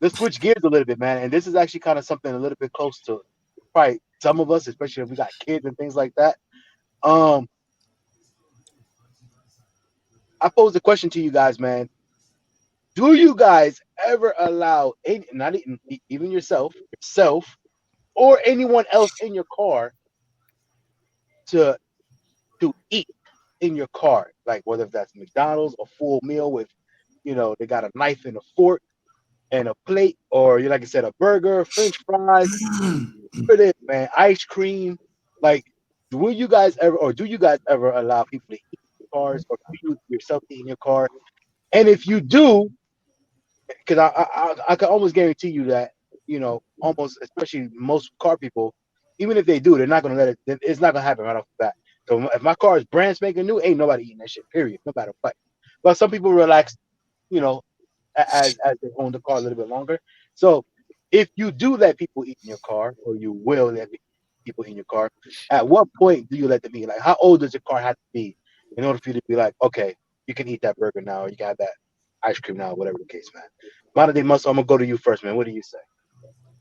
let's switch gears a little bit, man. And this is actually kind of something a little bit close to probably some of us, especially if we got kids and things like that. I pose the question to you guys, man. Do you guys ever allow not even yourself, or anyone else in your car to eat in your car? Like whether that's McDonald's, a full meal with, they got a knife and a fork and a plate, or like I said, a burger, French fries, whatever it is, man, ice cream. Like, do you guys ever allow people to eat in your cars, or do you yourself eat in your car? And if you do, because I can almost guarantee you that, almost, especially most car people, even if they do, they're not gonna let it. It's not gonna happen right off the bat. So if my car is brand spanking new, ain't nobody eating that shit. Period. No matter what. But some people relax, as they own the car a little bit longer. So if you do let people eat in your car, or you will let people in your car, at what point do you let them eat? Like, how old does your car have to be in order for you to be like, okay, you can eat that burger now, or you can have that ice cream now, whatever the case, man. Modern Day Muscle, I'm gonna go to you first, man. What do you say?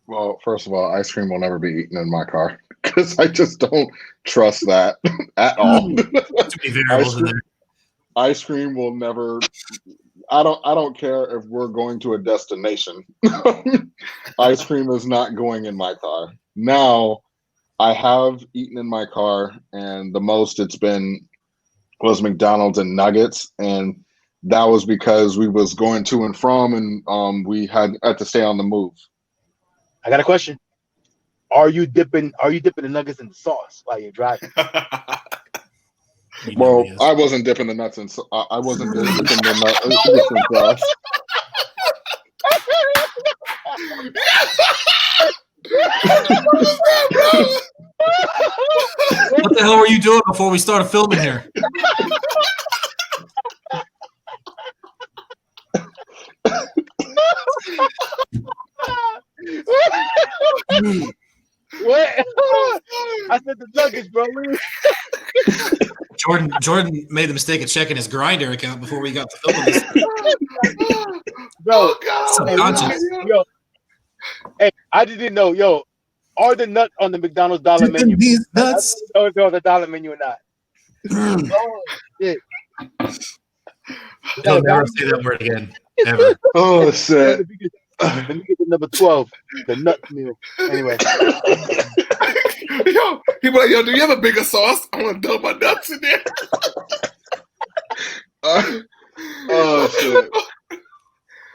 Well, first of all, ice cream will never be eaten in my car because I just don't trust that at all. Ice cream will never. I don't care if we're going to a destination. Ice cream is not going in my car. Now, I have eaten in my car, and the most it's been was McDonald's and nuggets, and that was because we was going to and from, and we had to stay on the move. I got a question. Are you dipping the nuggets in the sauce while you're driving? Well, I wasn't dipping the nuts in. I wasn't dipping the nuts in sauce. What the hell were you doing before we started filming here? What? I said the nuggets, bro. Jordan made the mistake of checking his Grindr account before we got to filming this. Bro, subconscious. Yo, hey, I didn't know. Yo, are the nuts on the McDonald's dollar menu? These nuts? I don't know if they're on the dollar menu or not. Oh shit! Don't never say that word again, ever. Oh shit! Let me get the number 12, the nut meal. Anyway. Yo, he be like, yo, do you have a bigger sauce? I want to dump my nuts in there. Oh shit!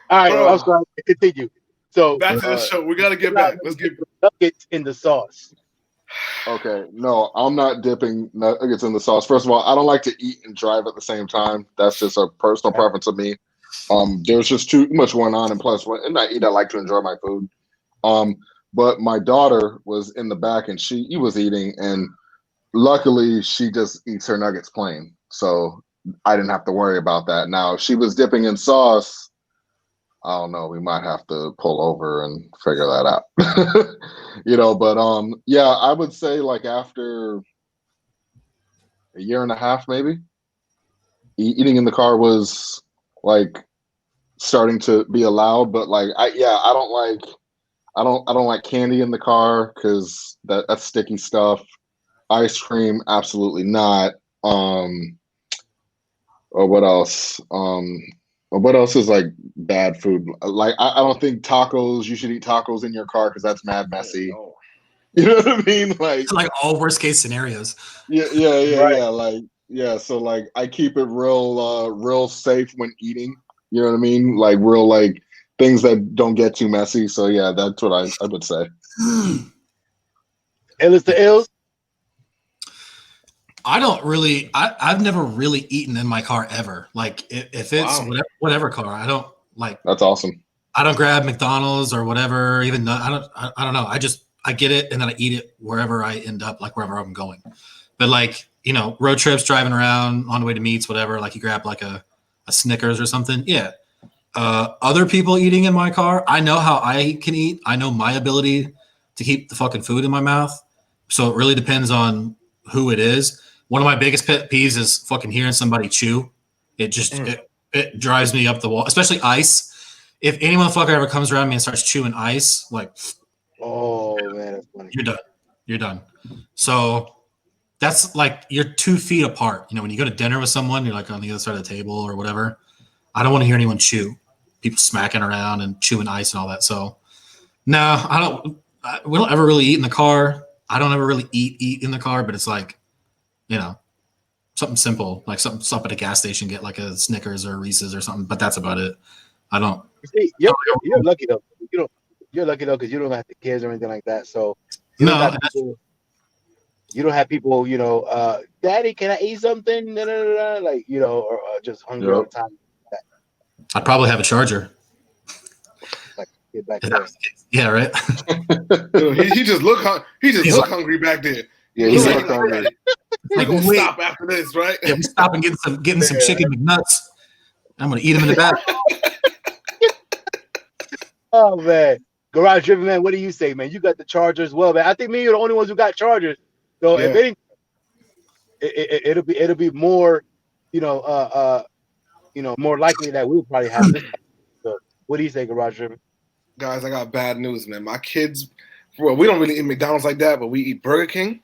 All right, I'm sorry. Continue. So back to the show. We gotta get back. Let's get nuggets in the sauce. Okay, no, I'm not dipping nuggets in the sauce. First of all, I don't like to eat and drive at the same time. That's just a personal preference of me. There's just too much going on, and plus, when I eat, I like to enjoy my food. But my daughter was in the back, and she was eating, and luckily, she just eats her nuggets plain, so I didn't have to worry about that. Now, if she was dipping in sauce, I don't know. We might have to pull over and figure that out, But yeah, I would say like after a year and a half, maybe eating in the car was like starting to be allowed. But like, I don't like candy in the car because that's sticky stuff. Ice cream, absolutely not. Or what else? What else is like bad food? Like I don't think tacos. You should eat tacos in your car because that's mad messy. You know what I mean? Like it's like all worst case scenarios. Yeah, right. Yeah. Like so like I keep it real safe when eating. You know what I mean? Like real like things that don't get too messy. So yeah, that's what I would say. Illest the ills. I don't really. I've never really eaten in my car ever. Like if it's whatever car, I don't like. That's awesome. I don't grab McDonald's or whatever. Even though I don't know. I get it and then I eat it wherever I end up, like wherever I'm going. But like road trips, driving around on the way to meets, whatever. Like you grab like a Snickers or something. Yeah. Other people eating in my car, I know how I can eat. I know my ability to keep the fucking food in my mouth. So it really depends on who it is. One of my biggest pet peeves is fucking hearing somebody chew. It just it drives me up the wall, especially ice. if any motherfucker ever comes around me and starts chewing ice, like, Oh man, that's funny. you're done. You're done. So that's like you're 2 feet apart. You know, when you go to dinner with someone, you're like on the other side of the table or whatever. I don't want to hear anyone chew. People smacking around and chewing ice and all that. So no, I don't. We don't ever really eat in the car. I don't ever really eat in the car, but it's like, you know, something simple, like something stop at a gas station, get like a Snickers or a Reese's or something. But that's about it. I don't. See, you're lucky though. You're lucky though because you don't have the kids or anything like that. So you don't No, have people, you don't have people. You know, Daddy, can I eat something? Da, da, da, da, like or just hungry all the time. I'd probably have a charger. Like get back there. Yeah, right. he just look He's like, hungry back there. Yeah, he's He's like, hungry. We're gonna wait. stop after this, right? Yeah, we stop and getting some chicken McNuts. I'm gonna eat them in the back. Oh man, Garage Driven Man, what do you say, man? You got the charger as well, man. I think me and you are the only ones who got chargers. So if anything, it'll be more, more likely that we'll probably have this. So what do you say, Garage Driven? Guys, I got bad news, man. My kids, well, we don't really eat McDonald's like that, but we eat Burger King.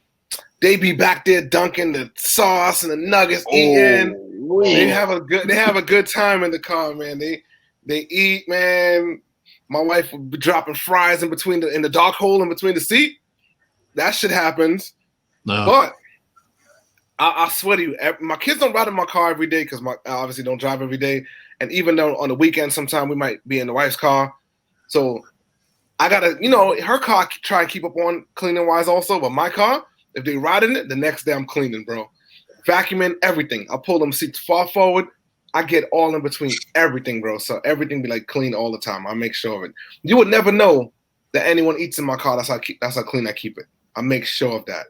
They be back there dunking the sauce and the nuggets, eating. They have a good time in the car, man. They eat, man. My wife would be dropping fries in the dark hole in between the seat. That shit happens. No. But I swear to you, my kids don't ride in my car every day because I obviously don't drive every day. And even though on the weekend, sometime we might be in the wife's car. So I gotta, her car try and keep up on cleaning wise also. But my car, if they ride in it, the next day I'm cleaning, bro. Vacuuming, everything. I pull them seats far forward. I get all in between everything, bro. So everything be like clean all the time. I make sure of it. You would never know that anyone eats in my car. That's how clean I keep it. I make sure of that.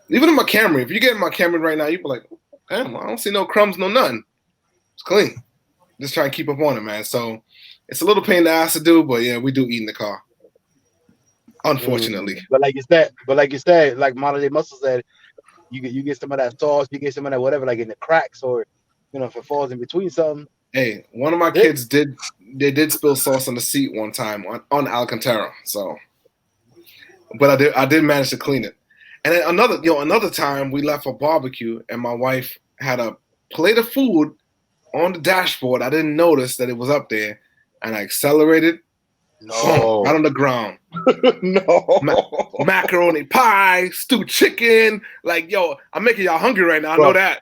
Even in my Camry, if you get in my Camry right now, you be like, damn, I don't see no crumbs, no nothing. It's clean. Just try and keep up on it, man. So it's a little pain in the ass to do, but yeah, we do eat in the car. Unfortunately. But like you said, like Modern Day Muscle said, you get some of that sauce, you get some of that whatever, like in the cracks or if it falls in between something. Hey, one of my kids did spill sauce on the seat one time on Alcantara. So, but I did manage to clean it. And then another time we left for barbecue and my wife had a plate of food on the dashboard. I didn't notice that it was up there, and I accelerated. No. Right on the ground. No. Macaroni pie, stewed chicken. Like, I'm making y'all hungry right now. I know that.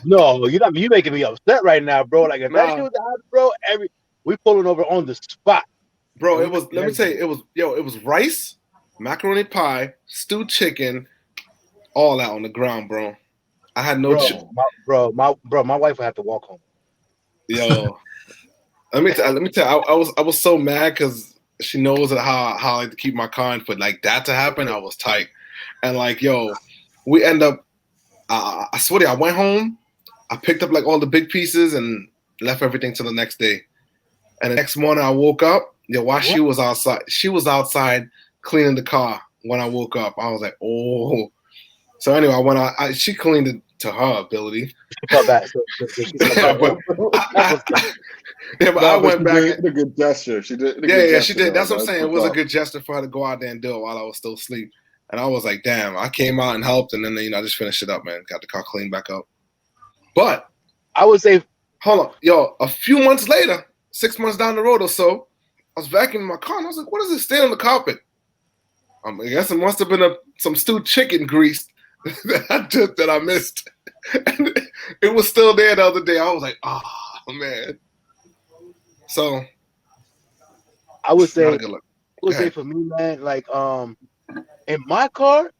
No, you making me upset right now, bro. Like if that shit was out, bro, we pulling over on the spot. Bro, it was, let me tell you, it was rice, macaroni pie, stewed chicken, all out on the ground, bro. I had no my wife would have to walk home. Yo. Let me tell you, I was so mad because she knows that how I like to keep my car, and for like that to happen, I was tight. And like, we end up, I swear to you, I went home, I picked up like all the big pieces and left everything till the next day. And the next morning I woke up, she was outside cleaning the car when I woke up. I was like, oh. So anyway, I went out, she cleaned it to her ability. But I went back. She did a good gesture. She did. She did. That's what I'm saying. It was a good gesture for her to go out there and do it while I was still asleep. And I was like, damn, I came out and helped, and then I just finished it up, man. Got the car cleaned back up. But I would say, hold on, a few months later, 6 months down the road or so, I was vacuuming my car, and I was like, what is this stain on the carpet? I guess it must have been some stewed chicken grease that I missed. And it was still there the other day. I was like, oh, man. So I would say for me, man, like in my car,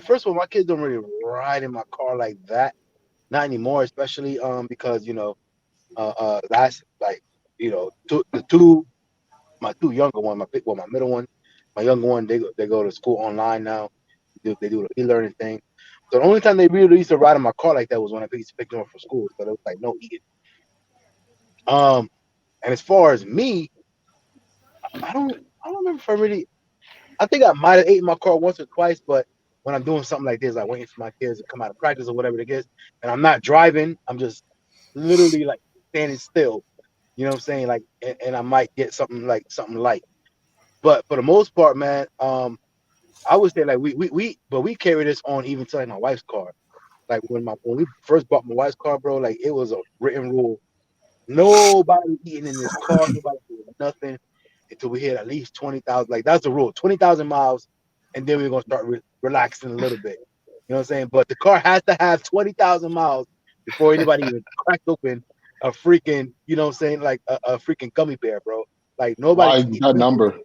first of all, my kids don't really ride in my car like that. Not anymore, especially because last my two younger one, my middle one, my younger one, they go to school online now. They do the e-learning thing. So the only time they really used to ride in my car like that was when I used to pick them up from school. So it was like no eating. And as far as me, I don't remember if I think I might have ate in my car once or twice, but when I'm doing something like this, like waiting for my kids to come out of practice or whatever it is, and I'm not driving, I'm just literally like standing still. You know what I'm saying? Like, and I might get something light. But for the most part, man, I would say like we carry this on even to like my wife's car. Like when we first bought my wife's car, bro, like it was a written rule. Nobody eating in this car, nobody doing nothing until we hit at least 20,000. Like that's the rule, 20,000 miles, and then we're gonna start relaxing a little bit. You know what I'm saying? But the car has to have 20,000 miles before anybody even cracks open a freaking, you know what I'm saying, like a freaking gummy bear, bro. Like nobody Why can eat that number?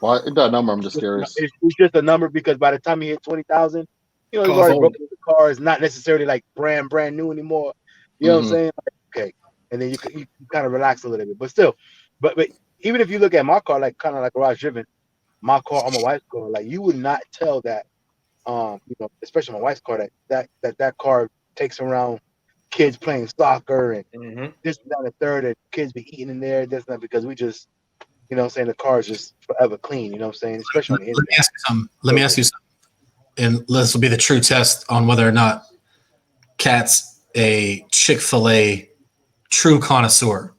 Why that number? I'm just curious. it's just a number because by the time you hit 20,000, you know, you've Car's already old. broken the car. It's not necessarily like brand new anymore. You know what I'm Mhm. saying? Like, okay. And then you kind of relax a little bit. But still, but even if you look at my car, like kind of like garage driven, my car on my wife's car, like you would not tell that, you know, especially my wife's car, that car takes around kids playing soccer and Mm-hmm. this and that and the third, and kids be eating in there. That's not because we just, you know what I'm saying, the car is just forever clean, you know what I'm saying? Especially on the Let me inside. ask you something. Let me ask you something. And this will be the true test on whether or not Kat's a Chick-fil-A true connoisseur.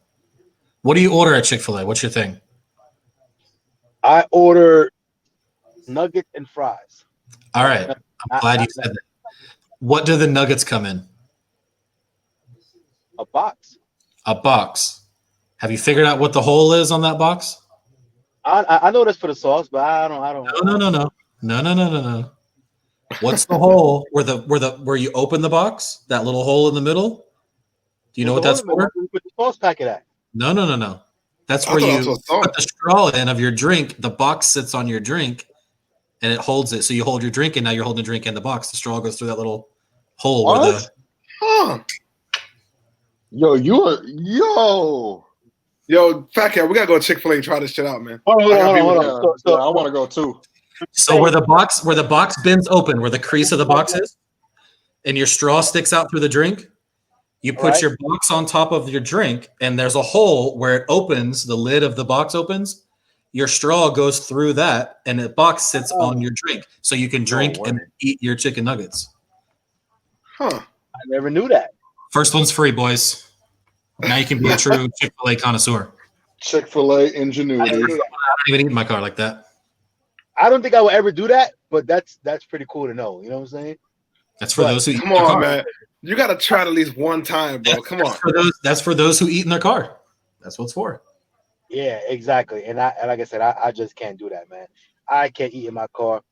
What do you order at Chick-fil-A? What's your thing? I order nuggets and fries. All right. I'm glad you said that. What do the nuggets come in? A box. A box. Have you figured out what the hole is on that box? I know that's for the sauce, but I don't. No. What's the hole where you open the box? That little hole in the middle? Do you know what that's for? We put the sauce packet at. No. That's I where thought that was you for sauce. put the straw in of your drink. The box sits on your drink, and it holds it. So you hold your drink, and now you're holding the drink in the box. The straw goes through that little hole where the. Huh. Yo, Yo, FaTKaT, we gotta go to Chick-fil-A and try this shit out, man. Hold I on. yeah, I want to go too. So where the box bends open, where the crease of the box is, and your straw sticks out through the drink, you put your box on top of your drink, and there's a hole where it opens. The lid of the box opens. Your straw goes through that, and the box sits on your drink, so you can drink way. and eat your chicken nuggets. Huh. I never knew that. First one's free, boys. Now you can be a true Chick-fil-A connoisseur. Chick-fil-A ingenuity. I don't even eat in my car like that. I don't think I would ever do that, but that's pretty cool to know. You know what I'm saying? That's for those who eat Come in their on, car. man. You gotta try it at least one time, bro. Come on. That's for those who eat in their car. That's what it's for. Yeah, exactly. And like I said, I just can't do that, man. I can't eat in my car.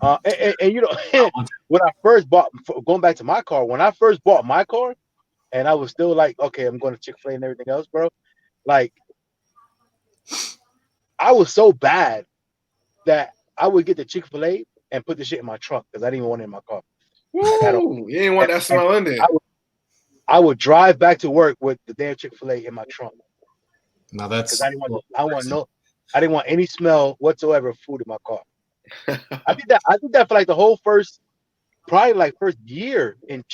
And you know, when I first bought, going back to my car, when I first bought my car, and I was still like, okay, I'm going to Chick-fil-A and everything else, bro. Like, I was so bad that I would get the Chick-fil-A and put the shit in my trunk because I didn't even want it in my car. Woo! You ain't want that smell in there. I would drive back to work with the damn Chick-fil-A in my trunk. Now that's I didn't want any smell whatsoever of food in my car. I did that for like the whole first year in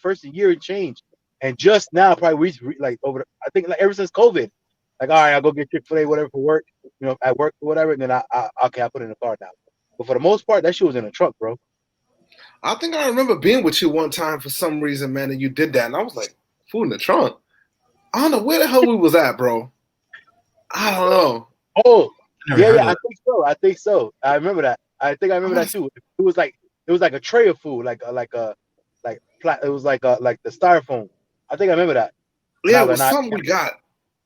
first year and change. And just now, probably like I think like ever since COVID, like, all right, I'll go get Chick-fil-A, whatever for work, you know, at work or whatever. And then I put it in the car now. But for the most part, that shit was in the trunk, bro. I think I remember being with you one time for some reason, man, and you did that. And I was like, food in the trunk? I don't know where the hell we was at, bro. I don't know. Oh, yeah, I think so. I remember that. I think I remember that too. It was like a tray of food, it was like the styrofoam. I think I remember that. Yeah, it was something we got.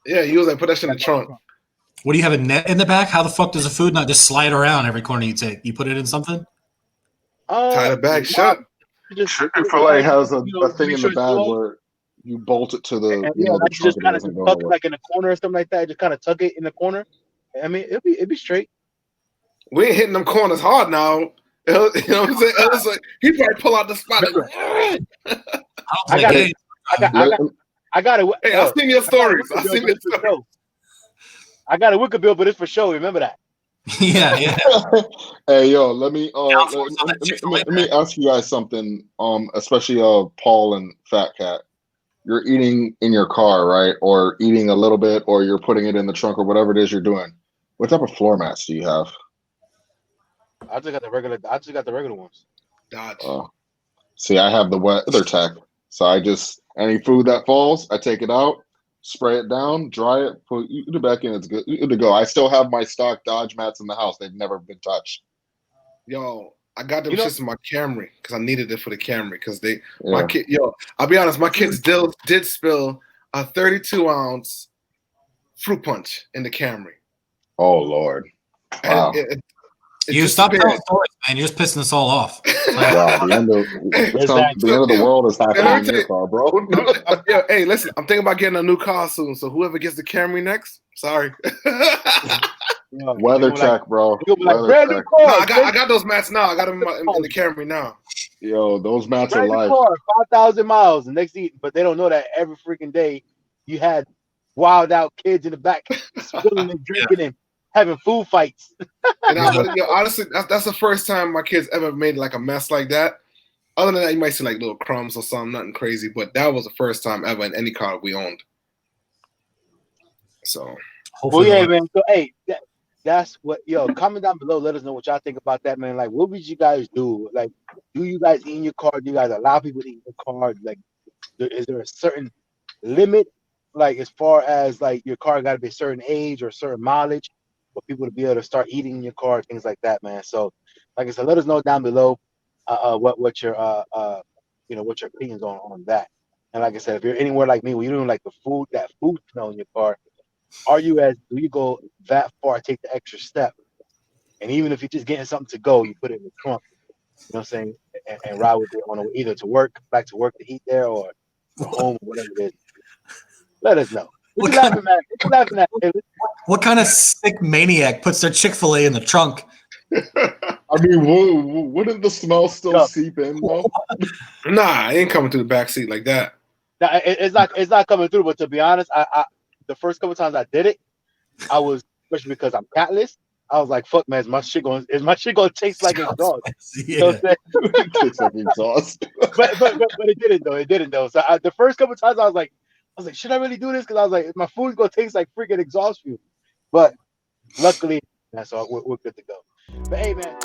Yeah, you was like, put that shit in the trunk. What do you have, a net in the back? How the fuck does the food not just slide around every corner you take? You put it in something? Tie the bag shut. Chick-fil-A has a thing in the bag where you bolt it to the the just kind of tuck it like in the corner or something like that. Just kind of tuck it in the corner. I mean, it'd be straight. We ain't hitting them corners hard now. You know what I'm saying? It was like he probably pull out the spot. I got it. Hey, I've seen your stories. I've seen your stories. I got a wicker bill, but it's for show. Remember that? Yeah. Hey, yo, let me ask you guys something. Especially Paul and FaTKaT. You're eating in your car, right? Or eating a little bit, or you're putting it in the trunk, or whatever it is you're doing. What type of floor mats do you have? I just got the regular ones. Dodge. See, I have the WeatherTech. So any food that falls, I take it out, spray it down, dry it, put it back in. It's good to go. I still have my stock Dodge mats in the house. They've never been touched. Yo, I got them You know- shits in my Camry because I needed it for the Camry because Yeah. my kid. Yo, I'll be honest, my kids did spill a 32-ounce fruit punch in the Camry. Oh Lord! And Wow. it You just stop telling disappeared. stories, man. You're just pissing us all off. Wow, the end of the world is happening in your car, bro. Yo, hey, listen, I'm thinking about getting a new car soon. So whoever gets the Camry next, sorry. Weather check, bro. You'll be like, Weather brand new check. car. I got those mats now. I got them in the Camry now. Yo, those mats are brand new life. car, 5,000 miles. The next thing, but they don't know that every freaking day you had wild out kids in the back spilling and drinking and having food fights. And honestly, that's the first time my kids ever made like a mess like that. Other than that, you might see like little crumbs or something, nothing crazy. But that was the first time ever in any car we owned. So, Well, Hopefully, yeah, man. So, hey, that's what, comment down below. Let us know what y'all think about that, man. Like, what would you guys do? Like, do you guys eat in your car? Do you guys allow people to eat in your car? Like, is there a certain limit, like, as far as like your car got to be a certain age or a certain mileage for people to be able to start eating in your car, things like that, man. So, like I said, let us know down below what your what your opinions on that. And like I said, if you're anywhere like me, where you're doing like that food smell in your car, do you go that far, take the extra step? And even if you're just getting something to go, you put it in the trunk, you know what I'm saying, and ride with it on either to work, back to work to eat there, or home, or whatever it is. Let us know. What you laughing at? What you laughing at, Taylor? what kind of sick maniac puts their Chick-fil-A in the trunk? I mean, wouldn't the smell still seep in though? nah, I ain't coming through the back seat like that. Now, it's not coming through. But to be honest, I the first couple times I did it, I was, especially because I'm catless, I was like, "Fuck, man, is my shit gonna taste like exhaust?" Yeah. You know what I'm saying? Tastes like exhaust. but it didn't though. It didn't though. So the first couple times I was like, should I really do this? Because I was like, my food's gonna taste like freaking exhaust fuel. But luckily, that's all. We're good to go. But hey, man.